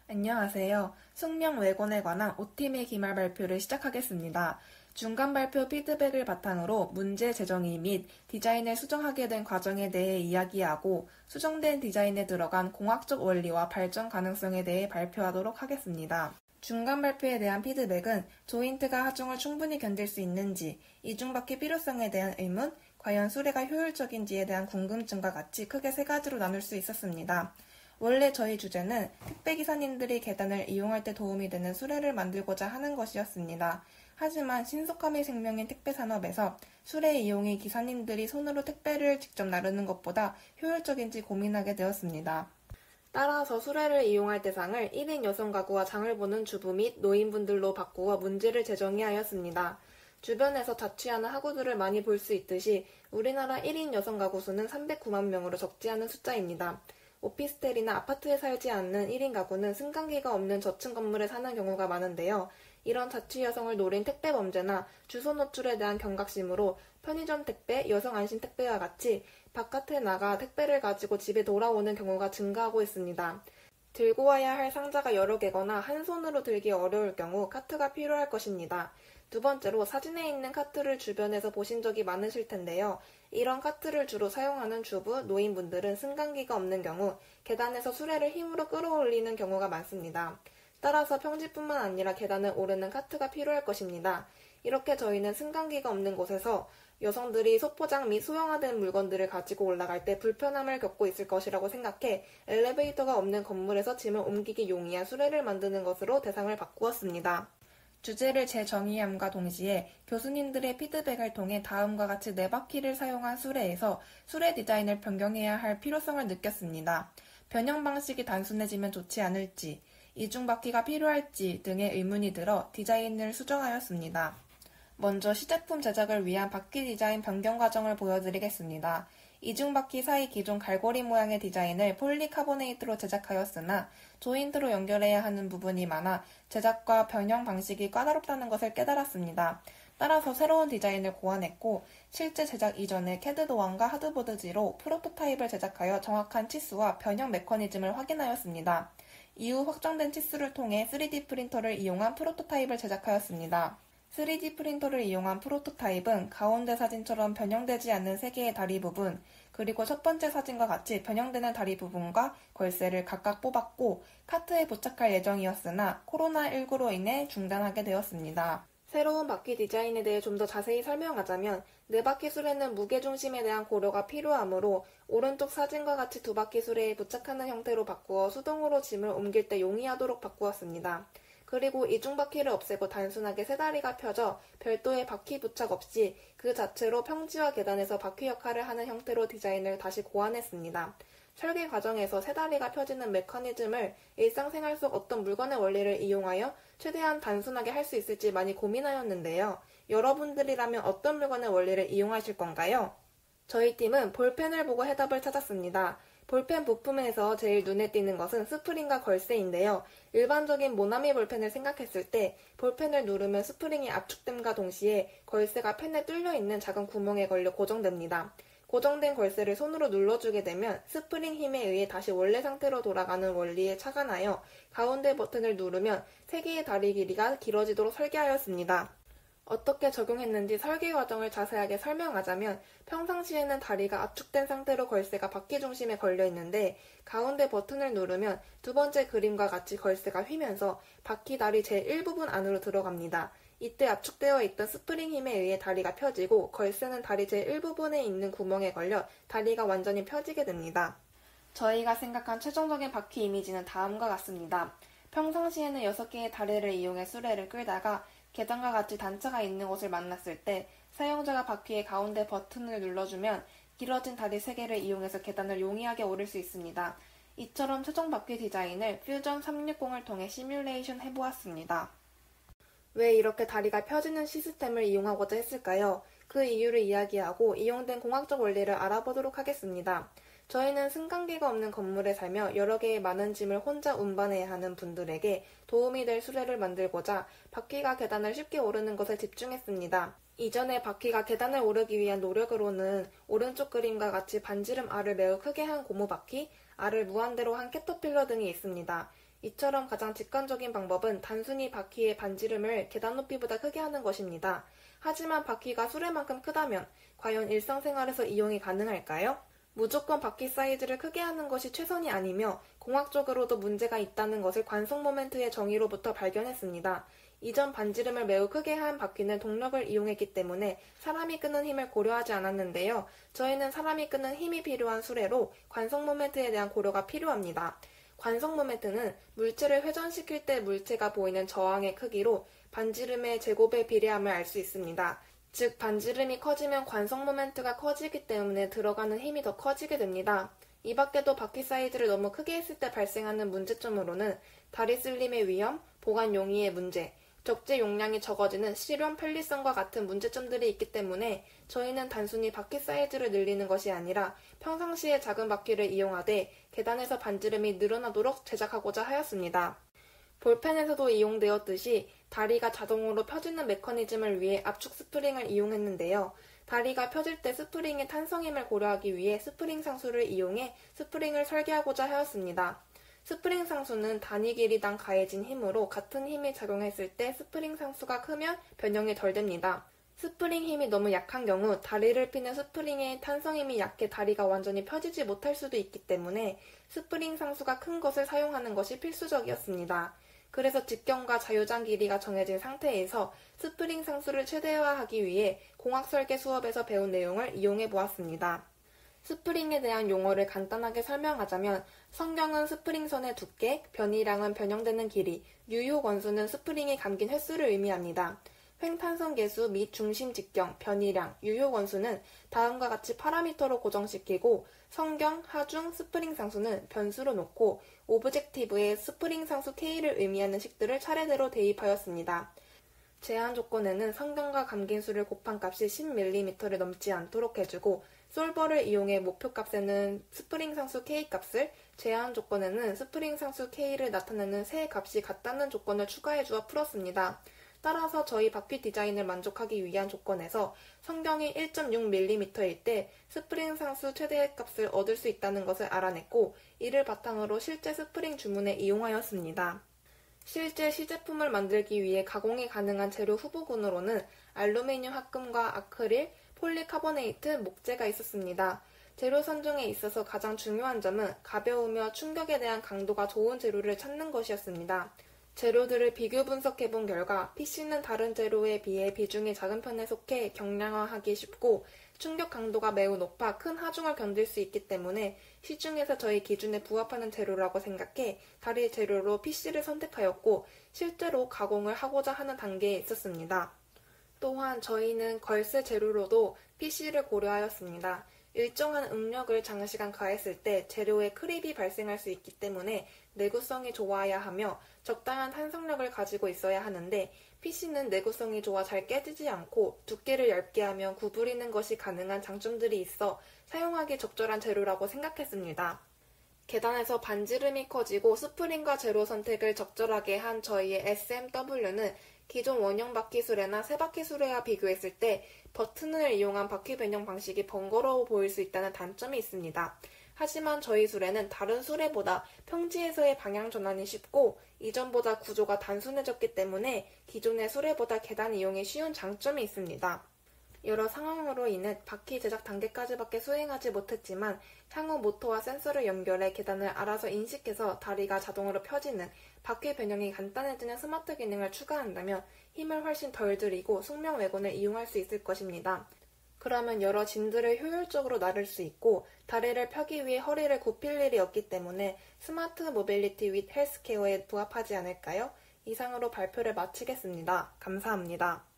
안녕하세요. 숙명 외곤에 관한 OTM의 기말 발표를 시작하겠습니다. 중간 발표 피드백을 바탕으로 문제 제정의 및 디자인을 수정하게 된 과정에 대해 이야기하고 수정된 디자인에 들어간 공학적 원리와 발전 가능성에 대해 발표하도록 하겠습니다. 중간 발표에 대한 피드백은 조인트가 하중을 충분히 견딜 수 있는지, 이중바퀴 필요성에 대한 의문, 과연 수레가 효율적인지에 대한 궁금증과 같이 크게 세 가지로 나눌 수 있었습니다. 원래 저희 주제는 택배기사님들이 계단을 이용할 때 도움이 되는 수레를 만들고자 하는 것이었습니다. 하지만 신속함이 생명인 택배산업에서 수레 이용이 기사님들이 손으로 택배를 직접 나르는 것보다 효율적인지 고민하게 되었습니다. 따라서 수레를 이용할 대상을 1인 여성 가구와 장을 보는 주부 및 노인분들로 바꾸어 문제를 제정해야 하였습니다. 주변에서 자취하는 학우들을 많이 볼 수 있듯이 우리나라 1인 여성 가구 수는 309만 명으로 적지 않은 숫자입니다. 오피스텔이나 아파트에 살지 않는 1인 가구는 승강기가 없는 저층 건물에 사는 경우가 많은데요. 이런 자취 여성을 노린 택배 범죄나 주소 노출에 대한 경각심으로 편의점 택배, 여성 안심 택배와 같이 바깥에 나가 택배를 가지고 집에 돌아오는 경우가 증가하고 있습니다. 들고 와야 할 상자가 여러 개거나 한 손으로 들기 어려울 경우 카트가 필요할 것입니다. 두 번째로 사진에 있는 카트를 주변에서 보신 적이 많으실 텐데요. 이런 카트를 주로 사용하는 주부, 노인분들은 승강기가 없는 경우 계단에서 수레를 힘으로 끌어올리는 경우가 많습니다. 따라서 평지뿐만 아니라 계단을 오르는 카트가 필요할 것입니다. 이렇게 저희는 승강기가 없는 곳에서 여성들이 소포장 및 소형화된 물건들을 가지고 올라갈 때 불편함을 겪고 있을 것이라고 생각해 엘리베이터가 없는 건물에서 짐을 옮기기 용이한 수레를 만드는 것으로 대상을 바꾸었습니다. 주제를 재정의함과 동시에 교수님들의 피드백을 통해 다음과 같이 4바퀴를 사용한 수레에서 수레 디자인을 변경해야 할 필요성을 느꼈습니다. 변형 방식이 단순해지면 좋지 않을지, 이중바퀴가 필요할지 등의 의문이 들어 디자인을 수정하였습니다. 먼저 시제품 제작을 위한 바퀴 디자인 변경 과정을 보여드리겠습니다. 이중바퀴 사이 기존 갈고리 모양의 디자인을 폴리카보네이트로 제작하였으나 조인트로 연결해야 하는 부분이 많아 제작과 변형 방식이 까다롭다는 것을 깨달았습니다. 따라서 새로운 디자인을 고안했고 실제 제작 이전에 캐드 도안과 하드보드지로 프로토타입을 제작하여 정확한 치수와 변형 메커니즘을 확인하였습니다. 이후 확정된 치수를 통해 3D 프린터를 이용한 프로토타입을 제작하였습니다. 3D 프린터를 이용한 프로토타입은 가운데 사진처럼 변형되지 않는 3개의 다리 부분, 그리고 첫 번째 사진과 같이 변형되는 다리 부분과 걸쇠를 각각 뽑았고 카트에 부착할 예정이었으나 코로나19로 인해 중단하게 되었습니다. 새로운 바퀴 디자인에 대해 좀 더 자세히 설명하자면 4바퀴 수레는 무게중심에 대한 고려가 필요하므로 오른쪽 사진과 같이 2바퀴 수레에 부착하는 형태로 바꾸어 수동으로 짐을 옮길 때 용이하도록 바꾸었습니다. 그리고 이중바퀴를 없애고 단순하게 세 다리가 펴져 별도의 바퀴 부착 없이 그 자체로 평지와 계단에서 바퀴 역할을 하는 형태로 디자인을 다시 고안했습니다. 설계 과정에서 세 다리가 펴지는 메커니즘을 일상생활 속 어떤 물건의 원리를 이용하여 최대한 단순하게 할 수 있을지 많이 고민하였는데요. 여러분들이라면 어떤 물건의 원리를 이용하실 건가요? 저희 팀은 볼펜을 보고 해답을 찾았습니다. 볼펜 부품에서 제일 눈에 띄는 것은 스프링과 걸쇠인데요. 일반적인 모나미 볼펜을 생각했을 때 볼펜을 누르면 스프링이 압축됨과 동시에 걸쇠가 펜에 뚫려 있는 작은 구멍에 걸려 고정됩니다. 고정된 걸쇠를 손으로 눌러주게 되면 스프링 힘에 의해 다시 원래 상태로 돌아가는 원리에 착안하여 가운데 버튼을 누르면 3개의 다리 길이가 길어지도록 설계하였습니다. 어떻게 적용했는지 설계 과정을 자세하게 설명하자면 평상시에는 다리가 압축된 상태로 걸쇠가 바퀴 중심에 걸려 있는데 가운데 버튼을 누르면 두 번째 그림과 같이 걸쇠가 휘면서 바퀴 다리 제1부분 안으로 들어갑니다. 이때 압축되어 있던 스프링 힘에 의해 다리가 펴지고 걸쇠는 다리 제1부분에 있는 구멍에 걸려 다리가 완전히 펴지게 됩니다. 저희가 생각한 최종적인 바퀴 이미지는 다음과 같습니다. 평상시에는 6개의 다리를 이용해 수레를 끌다가 계단과 같이 단차가 있는 곳을 만났을 때 사용자가 바퀴의 가운데 버튼을 눌러주면 길어진 다리 3개를 이용해서 계단을 용이하게 오를 수 있습니다. 이처럼 최종 바퀴 디자인을 퓨전 360을 통해 시뮬레이션 해보았습니다. 왜 이렇게 다리가 펴지는 시스템을 이용하고자 했을까요? 그 이유를 이야기하고 이용된 공학적 원리를 알아보도록 하겠습니다. 저희는 승강기가 없는 건물에 살며 여러 개의 많은 짐을 혼자 운반해야 하는 분들에게 도움이 될 수레를 만들고자 바퀴가 계단을 쉽게 오르는 것에 집중했습니다. 이전에 바퀴가 계단을 오르기 위한 노력으로는 오른쪽 그림과 같이 반지름 알을 매우 크게 한 고무바퀴, 알을 무한대로 한 캐터필러 등이 있습니다. 이처럼 가장 직관적인 방법은 단순히 바퀴의 반지름을 계단 높이보다 크게 하는 것입니다. 하지만 바퀴가 수레만큼 크다면 과연 일상생활에서 이용이 가능할까요? 무조건 바퀴 사이즈를 크게 하는 것이 최선이 아니며 공학적으로도 문제가 있다는 것을 관성 모멘트의 정의로부터 발견했습니다. 이전 반지름을 매우 크게 한 바퀴는 동력을 이용했기 때문에 사람이 끄는 힘을 고려하지 않았는데요. 저희는 사람이 끄는 힘이 필요한 수레로 관성 모멘트에 대한 고려가 필요합니다. 관성 모멘트는 물체를 회전시킬 때 물체가 보이는 저항의 크기로 반지름의 제곱에 비례함을 알 수 있습니다. 즉 반지름이 커지면 관성 모멘트가 커지기 때문에 들어가는 힘이 더 커지게 됩니다. 이 밖에도 바퀴 사이즈를 너무 크게 했을 때 발생하는 문제점으로는 다리 슬림의 위험, 보관 용이의 문제, 적재 용량이 적어지는 실용 편리성과 같은 문제점들이 있기 때문에 저희는 단순히 바퀴 사이즈를 늘리는 것이 아니라 평상시에 작은 바퀴를 이용하되 계단에서 반지름이 늘어나도록 제작하고자 하였습니다. 볼펜에서도 이용되었듯이 다리가 자동으로 펴지는 메커니즘을 위해 압축 스프링을 이용했는데요. 다리가 펴질 때 스프링의 탄성 힘을 고려하기 위해 스프링 상수를 이용해 스프링을 설계하고자 하였습니다. 스프링 상수는 단위 길이당 가해진 힘으로 같은 힘이 작용했을 때 스프링 상수가 크면 변형이 덜 됩니다. 스프링 힘이 너무 약한 경우 다리를 피는 스프링의 탄성 힘이 약해 다리가 완전히 펴지지 못할 수도 있기 때문에 스프링 상수가 큰 것을 사용하는 것이 필수적이었습니다. 그래서 직경과 자유장 길이가 정해진 상태에서 스프링 상수를 최대화하기 위해 공학 설계 수업에서 배운 내용을 이용해 보았습니다. 스프링에 대한 용어를 간단하게 설명하자면 성경은 스프링선의 두께, 변이량은 변형되는 길이, 뉴욕 원수는 스프링이 감긴 횟수를 의미합니다. 횡탄성 계수 및 중심 직경, 변이량, 유효 원수는 다음과 같이 파라미터로 고정시키고 성경, 하중, 스프링 상수는 변수로 놓고 오브젝티브에 스프링 상수 K를 의미하는 식들을 차례대로 대입하였습니다. 제한 조건에는 성경과 감긴수를 곱한 값이 10mm를 넘지 않도록 해주고 솔버를 이용해 목표 값에는 스프링 상수 K 값을, 제한 조건에는 스프링 상수 K를 나타내는 세 값이 같다는 조건을 추가해 주어 풀었습니다. 따라서 저희 바퀴 디자인을 만족하기 위한 조건에서 성경이 1.6mm일 때 스프링 상수 최대값을 얻을 수 있다는 것을 알아냈고 이를 바탕으로 실제 스프링 주문에 이용하였습니다. 실제 시제품을 만들기 위해 가공이 가능한 재료 후보군으로는 알루미늄 합금과 아크릴, 폴리카보네이트, 목재가 있었습니다. 재료 선정에 있어서 가장 중요한 점은 가벼우며 충격에 대한 강도가 좋은 재료를 찾는 것이었습니다. 재료들을 비교 분석해본 결과 PC는 다른 재료에 비해 비중이 작은 편에 속해 경량화하기 쉽고 충격 강도가 매우 높아 큰 하중을 견딜 수 있기 때문에 시중에서 저희 기준에 부합하는 재료라고 생각해 다리 재료로 PC를 선택하였고 실제로 가공을 하고자 하는 단계에 있었습니다. 또한 저희는 걸쇠 재료로도 PC를 고려하였습니다. 일정한 응력을 장시간 가했을 때 재료에 크립이 발생할 수 있기 때문에 내구성이 좋아야 하며 적당한 탄성력을 가지고 있어야 하는데 PC는 내구성이 좋아 잘 깨지지 않고 두께를 얇게 하면 구부리는 것이 가능한 장점들이 있어 사용하기 적절한 재료라고 생각했습니다. 계단에서 반지름이 커지고 스프링과 재료 선택을 적절하게 한 저희의 SMW는 기존 원형 바퀴 수레나 세바퀴 수레와 비교했을 때 버튼을 이용한 바퀴 변형 방식이 번거로워 보일 수 있다는 단점이 있습니다. 하지만 저희 수레는 다른 수레보다 평지에서의 방향 전환이 쉽고 이전보다 구조가 단순해졌기 때문에 기존의 수레보다 계단 이용이 쉬운 장점이 있습니다. 여러 상황으로 인해 바퀴 제작 단계까지밖에 수행하지 못했지만 향후 모터와 센서를 연결해 계단을 알아서 인식해서 다리가 자동으로 펴지는 바퀴 변형이 간단해지는 스마트 기능을 추가한다면 힘을 훨씬 덜 들이고 숙명 외건을 이용할 수 있을 것입니다. 그러면 여러 짐들을 효율적으로 나를 수 있고 다리를 펴기 위해 허리를 굽힐 일이 없기 때문에 스마트 모빌리티 윗 헬스케어에 부합하지 않을까요? 이상으로 발표를 마치겠습니다. 감사합니다.